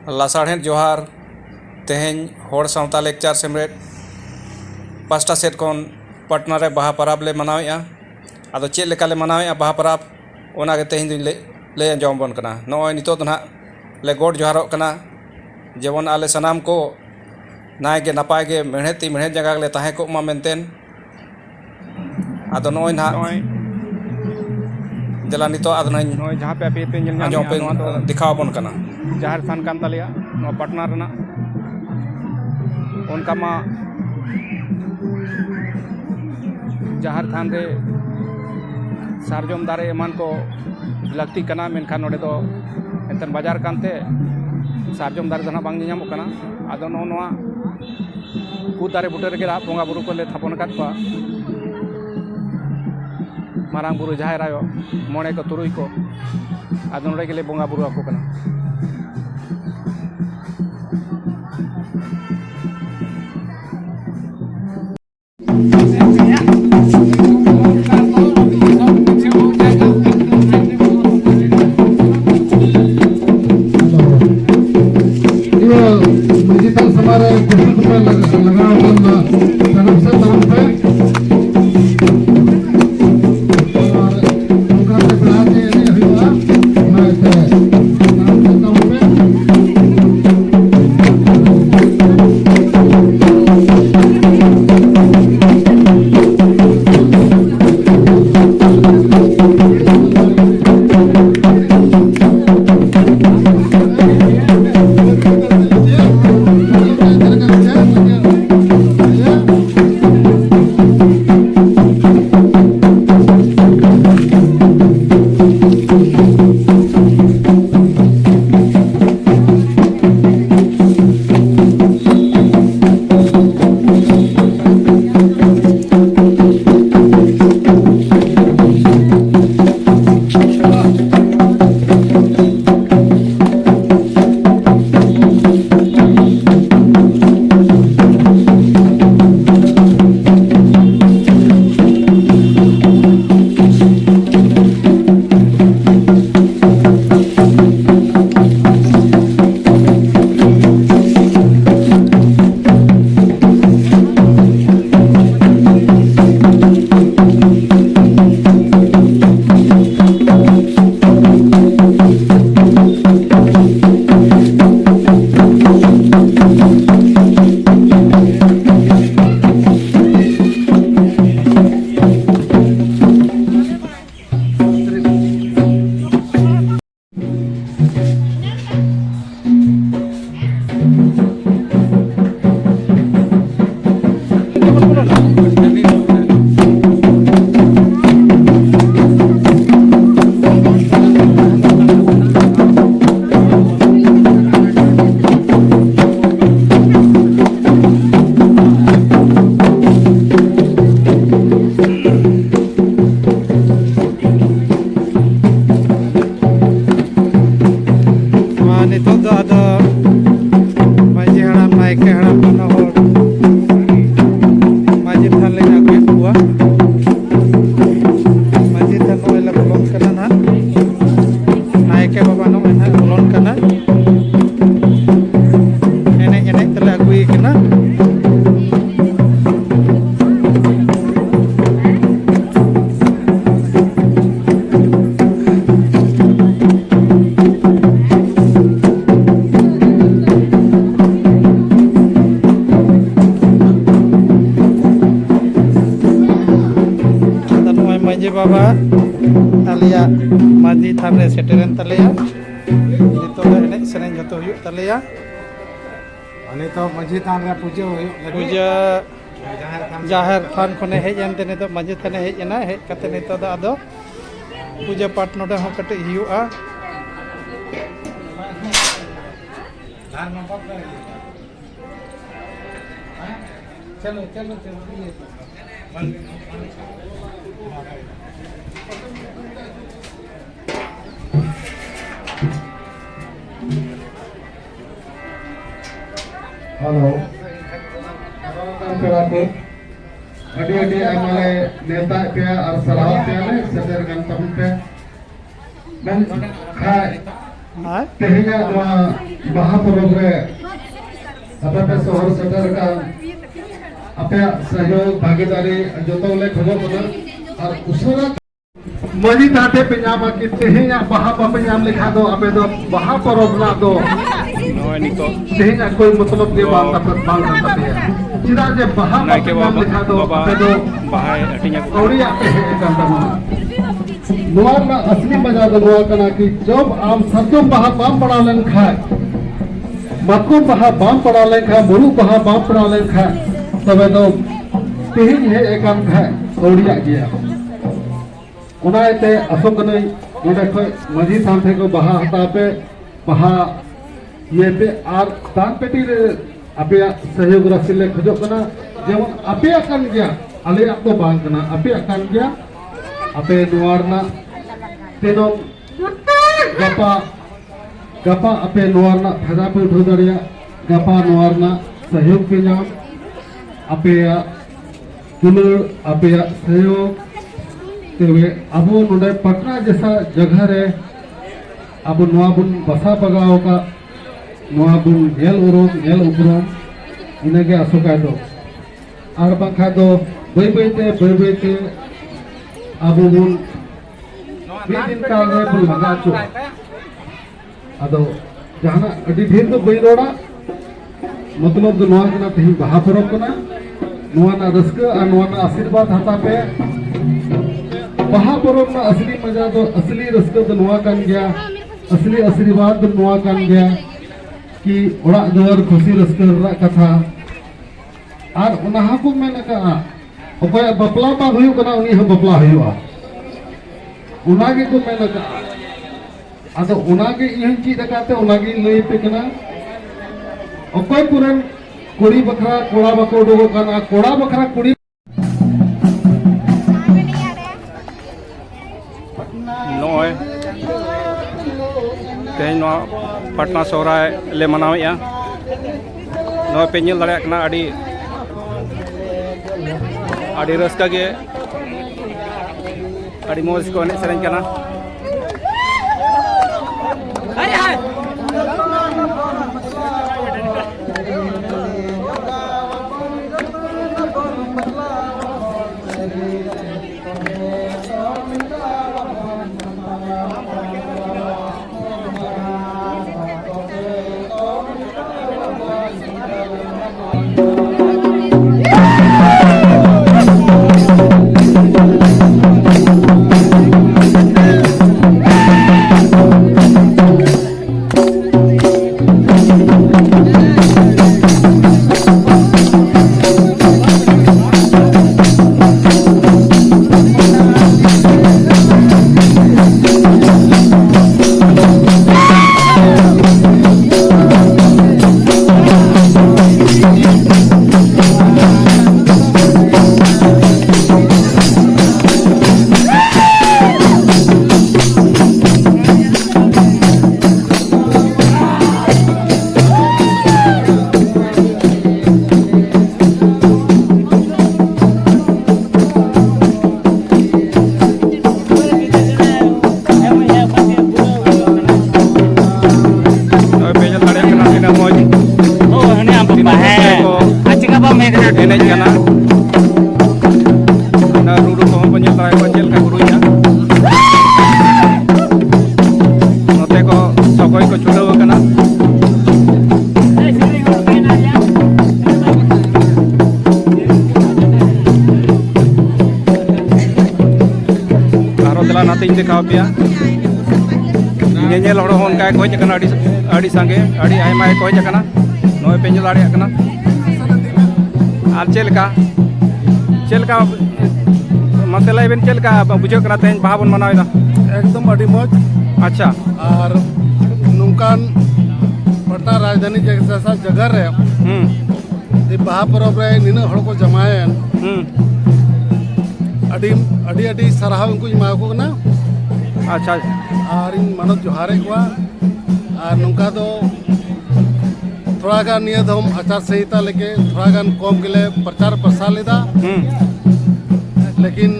ᱞᱟᱥᱟᱲᱦᱮᱫ ᱡᱚᱦᱟᱨ ᱛᱮᱦᱮᱧ ᱦᱚᱲ ᱥᱟᱶᱛᱟ ᱞᱮᱠᱪᱟᱨ ᱥᱮᱢᱞᱮᱫ ᱯᱟᱥᱴᱟ ᱥᱮᱫ ᱠᱷᱚᱱ ᱯᱟᱴᱱᱟ ᱨᱮ ᱵᱟᱦᱟ ᱯᱟᱨᱟᱵᱽ ᱞᱮ ᱢᱟᱱᱟᱣᱮᱜᱼᱟ। ᱟᱫᱚ ᱪᱮᱫ ᱞᱮᱠᱟ ᱞᱮ ᱢᱟᱱᱟᱣᱮᱜᱼᱟ ᱵᱟᱦᱟ ᱯᱟᱨᱟᱵᱽ ᱚᱱᱟᱜᱮ ᱛᱮᱦᱮᱧ ᱫᱚᱧ ᱞᱟᱹᱭ ᱟᱸᱡᱚᱢ ᱟᱵᱚᱱ ᱠᱟᱱᱟ। ᱱᱚᱜᱼᱚᱭ ᱱᱤᱛᱚᱜ ᱫᱚ ᱱᱟᱦᱟᱜ ᱞᱮ ᱜᱚᱰ ᱡᱚᱦᱟᱨᱚᱜ ᱠᱟᱱᱟ ᱡᱮᱢᱚᱱ ᱟᱞᱮ ᱥᱟᱱᱟᱢ ᱠᱚ ᱱᱟᱭᱜᱮ ᱱᱟᱯᱟᱭ ᱜᱮ ᱢᱮᱬᱦᱮᱫ ᱛᱤ ᱢᱮᱬᱦᱮᱫ ᱡᱟᱸᱜᱟ ᱜᱮᱞᱮ ᱛᱟᱦᱮᱸ ᱠᱚᱜ ᱢᱟ ᱢᱮᱱᱛᱮ। ᱟᱫᱚ ᱱᱚᱜᱼᱚᱭ ᱱᱟᱦᱟᱜ ᱫᱮᱞᱟ ᱱᱤᱛᱚᱜ ᱟᱫᱚ ᱱᱟᱧ ᱱᱚᱜᱼᱚᱭ ᱡᱟᱦᱟᱸ ᱯᱮ ᱟᱯᱮ ᱯᱮ ᱧᱮᱞ ᱟᱸᱡᱚᱢ ᱧᱟᱢᱮᱜᱼᱟ ᱯᱮ ᱱᱚᱣᱟ ᱫᱚ ᱫᱮᱠᱷᱟᱣ ᱟᱵᱚᱱ ᱠᱟᱱᱟ। ᱡᱟᱦᱮᱨ ᱛᱷᱟᱱ ᱠᱟᱱ ᱛᱟᱞᱮᱭᱟ ᱱᱚᱣᱟ ᱯᱟᱴᱱᱟ ᱨᱮᱱᱟᱜ। ᱚᱱᱠᱟ ᱢᱟ ᱡᱟᱦᱮᱨ ᱛᱷᱟᱱ ᱨᱮ ᱥᱟᱨᱡᱚᱢ ᱫᱟᱨᱮ ᱮᱢᱟᱱ ko ᱞᱟᱹᱠᱛᱤ ᱠᱟᱱᱟ, ᱢᱮᱱᱠᱷᱟन ᱱᱚᱰᱮ ᱫᱚ ᱮᱱᱛᱮᱫ ᱵᱟᱡᱟᱨ ᱠᱟᱱᱛᱮ ᱥᱟᱨᱡᱚᱢ ᱫᱟᱨᱮ ᱫᱚ ᱱᱟᱦᱟᱜ ᱵᱟᱝ ᱧᱮᱧᱟᱢᱚᱜ ᱠᱟᱱᱟ। ᱟᱫᱚ ᱱᱚᱣᱟ ᱠᱩᱫ ᱫᱟᱨᱮ ᱵᱩᱴᱟᱹ ᱨᱮᱜᱮ ᱵᱚᱸᱜᱟ ᱵᱩᱨᱩ ᱠᱚᱞᱮ ᱛᱷᱟᱯᱚᱱ ᱟᱠᱟᱫ ᱠᱚᱣᱟ। ᱢᱟᱨᱟᱝ ᱵᱩᱨᱩ ᱡᱟᱦᱮᱨ ᱟᱭᱳ ᱢᱚᱬᱮ ᱠᱚ ᱛᱩᱨᱩᱭ ᱠᱚ ᱟᱫᱚ ᱱᱚᱰᱮ ᱜᱮᱞᱮ ᱵᱚᱸᱜᱟ ᱵᱩᱨᱩ ᱟᱠᱚ ᱠᱟᱱᱟ। nito do ada maji haram naik ke haram kana hor maji than le agu kuwa maji than oi la bolon kana na naik ke baba no na bolon kana ene tela agu kana Baba talia maji than re seteren talia nito le enek sereng joto huyuk talia ane to maji than re puja huyuk puja jaher than khone hej ente nito maji than hej ena hej kate nito da ado puja pat node ho kate huyuka chalo Halo. Terima Adi amale neta pe ar salawat pe ale seder gantam pe dan khai हाँ तेहिया बाहा परब रे अपे पे शहर shutter का अपे सहयोग भागीदारी जोतोले खबर बना और उसरा मजी ताते पे नाम कि तेहिया बाहा बापे नाम लिखा दो अपे दो बाहा परब ना दो नॉय नितो तेहिया कोई मतलब के बात बाल करते हैं चिदा जे बाहा नायके बापे नाम बाबा लिखा दो बाबा अपे दो बाहाय हटिया को कौड़ी आपे है करता नुआर ना असली मजा दो नुआ कना कि जब आम सरजम बाहा बाम पड़ा लेन खाए मातकुम बाहा बाम पड़ा लेन खाए मुरु बाहा बाम पड़ा लेन खाए तबे तो तेहिन है एकाम खाए कौड़िया गया उनाते असोक नई नोडे खय मजी थान थे को बाहा हता पे बाहा ये पे आर दान पेटी रे आपे सहयोग रसिले खजो कना जेमन आपे अकन गया आले तो बांग कना आपे अकन गया आपे नुआरना तेनो गपा गपा आपे नुआरना फायदा पे उठो दरिया गपा नुआरना सहयोग पे नाम आपे दुलर आपे सहयोग तेवे अबो नोडे पटना जैसा जगह रे अबो नुआ बुन बसा बगाओ का नुआ बुन जेल उरुम जेल उपरुम इनगे असोका दो आर बाखा दो बई बईते अबो बुन दिन काल रे बुन लगा चो अदो जहाना अडी ढेर दो बई रोड़ा मतलब दो नुआ कना तेही बाहा परब कना नुआ ना रस्का आ नुआ ना आशीर्वाद हता पे बाहा परब ना असली मजा दो असली रस्का दो नुआ कान गया असली आशीर्वाद दो नुआ कान गया कि ओड़ा दुआर खुशी रस्का रा कथा आर उनाहा को मेन का ओकय बपला बा हुयु कना उनी ह बपला हुयुआ उनागे को मेन का आदो उनागे इहन चीज काते उनागे लई पे कना ओकय पुरन कुड़ी बखरा कोड़ा बको डोगो कना कोड़ा बखरा कुड़ी नॉय तेज नवा पटना सोहराय ले मनावेया नॉय पे नेल दाड़े कना आड़ी रस्का गे आड़ी मौज को एने सेरेंज कना एनेज कना ना रुडू को हम पंजल ताय पंजल का गुरुया नोते को सगोय को छुड़ाव कना आरो दला नाते इन देखा पिया नेनेल हड़ होन काय कोय कना अड़ी संगे अड़ी आयमा कोय कना नोय पेंजल आड़ी कना आर चेलका मसला इवेंट चेलका बुझे कना तेज बाहा बन मनावेदा एकदम अड़ी मौज अच्छा और नुकान पटना राजधानी जैसा जगह रे बाहा परब रे निना हड़ को जमायन अड़ी अड़ी अड़ी सराहव उनको इमा को ना अच्छा और इन मनोज जोहारे को और नुका दो थोड़ा गान निया दम आचार संहिता लेके थोड़ा गान कम के लिए प्रचार प्रसार लेदा लेकिन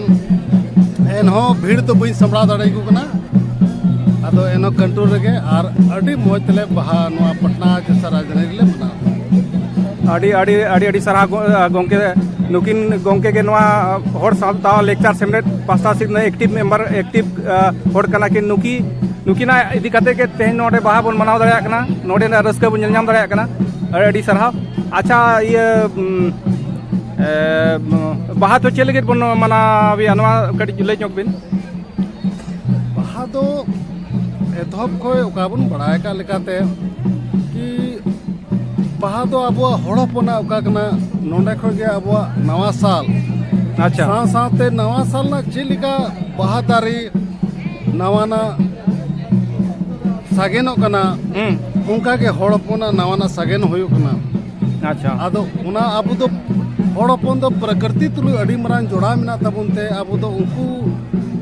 एनहो भीड़ तो बई संभला दड़े को कना ᱟᱫᱚ ᱮᱱᱚ कंट्रोल ᱨᱮᱜᱮ ᱟᱨ ᱟᱹᱰᱤ ᱢᱚᱡᱽ ᱛᱮᱞᱮ ᱵᱟᱦᱟ ᱱᱚᱣᱟ ᱯᱟᱴᱱᱟ ᱡᱮᱥᱟ ᱨᱟᱡᱽᱫᱷᱟᱱᱤ ᱨᱮᱞᱮ ᱢᱟᱱᱟᱣᱟ ᱟᱹᱰᱤ ᱥᱟᱨᱦᱟᱣ ᱜᱚᱢᱠᱮ नुकिन गंके के नवा हर सावता लेक्चर सेमलेट पास्ता सिट एक्टिव मेम्बर एक्टिव हर कना कि नुकिना इदी कते के तेहन नोडे बाहा बन मनाव दाड़ा कना नोडे ना रस्का बन नेल नाम दाड़ा कना अड़ी सरहाव अच्छा ये बाहा तो चेल लगे बन मनावी अनवा कटी जुलै चोक बिन बाहा दो एतहब खय ओका बन बड़ाय का लेकाते कि बाहा दो अब हड़पना ओका कना नोंडे खय गे अब नवा साल अच्छा साथ साथे नवा साल ना चिलिका बाहा दारी नवाना सागेनो कना उनका के हड़पना नवाना सागेन होयो कना अच्छा आदो उना अब दो हड़पन दो प्रकृति तुलु अड़ी मरान जोड़ा मिना तबुनते अब दो उनको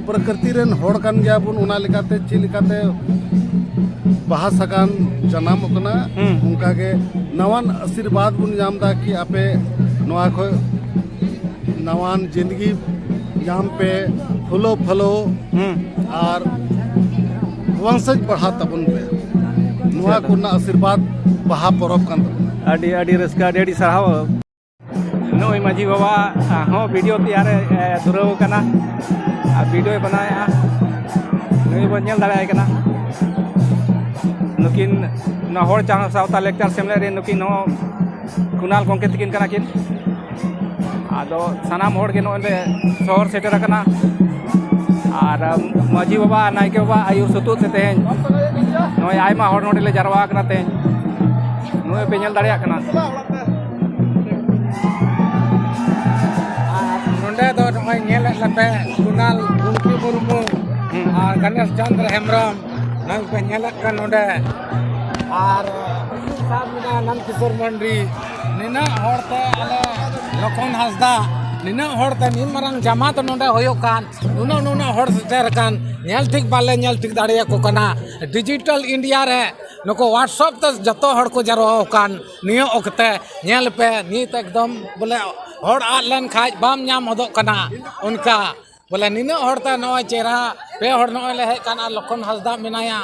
प्रकृति रेन हड़ कान गया बुन उना लेकाते चिलिकाते बाहा सगान जनाम कना उनका के नवान आशीर्वाद बुन जामदा कि आपे नवा खो नवान जिंदगी जाम पे फुलो फलो और वंशज बढ़ा तबन पे नवा कुना आशीर्वाद बाहा परब कान अड़ी रस्का अड़ी सरहाव नई माझी बाबा हाँ वीडियो तैयार धुराव कना वीडियो बनाया नई बन नेल दाड़ा कना नुकिन ना हर चांग सावता लेक्चर सेमलेट रे नुकिन हो कुणाल गंके तकिन कना किन आदो सानाम हर के नोंडे शहर सेटर कना और माझी बाबा नायके बाबा आयुर सुतुत से तेहन नय आयमा हर नोंडे ले जारवा कना तेहन नय पे नेल दाड़ा कना नोंडे दो नय नेल लपे कुणाल गुंकी मुर्मू और गणेश चंद्र हेम्ब्रम नय पे नेल का नोंडे और साहब मिना नंद किशोर मंडी निना हरते आले लखन हासदा निना हरते निन मारंग जमात नोंडे होयो कान नुना हर सेटर कान नेल ठीक बाले नेल ठीक दाड़िया को कना डिजिटल इंडिया रे नको व्हाट्सएप ते जतो हर को जरो कान नियो ओकते नेल पे नीत एकदम बोले हर आ लेन खाज बाम नाम होदो कना उनका बोले निना हरते नय चेहरा पे हर नय ले हे काना लखन हासदा मिनाया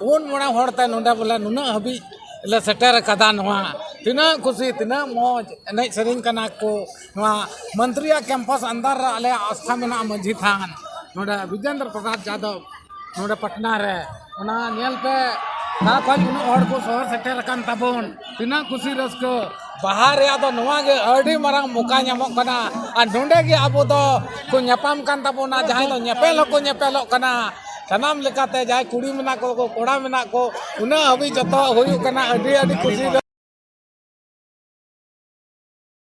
उन मोड़ा हरते नोंडे बोले नुना हबी ले सेटर कदा नवा तिना खुशी तिना मौज एनय सेरिंग कना को नवा मंत्रिया कैंपस अंदर आले आस्था मेना माझी थान नोडे विजेंद्र प्रसाद यादव नोडे पटना रे ओना नेल पे ता खन उन हर को शहर सेटर कान ताबोन तिना खुशी रस्को बाहर या दो नवा गे अडी मारंग मुका ᱧᱟᱢᱚᱜ कना आ नोंडे गे आबो दो को ᱧᱟᱯᱟᱢ ᱠᱟᱱ ᱛᱟᱵᱚᱱᱟ ᱡᱟᱦᱟᱸᱭ ᱫᱚ ᱧᱮᱯᱮᱞᱚᱜ ᱠᱟᱱᱟ ᱥᱟᱱᱟᱢ ᱞᱮᱠᱟᱛᱮ ᱡᱟᱦᱟᱸᱭ ᱠᱩᱲᱤ ᱢᱮᱱᱟᱜ ᱠᱚ ᱠᱚᱲᱟ ᱢᱮᱱᱟᱜ ᱠᱚ ᱩᱱᱟᱹᱜ ᱦᱟᱹᱵᱤᱡ ᱡᱚᱛᱚ ᱦᱩᱭᱩᱜ ᱠᱟᱱᱟ ᱟᱹᱰᱤ ᱠᱩᱥᱤ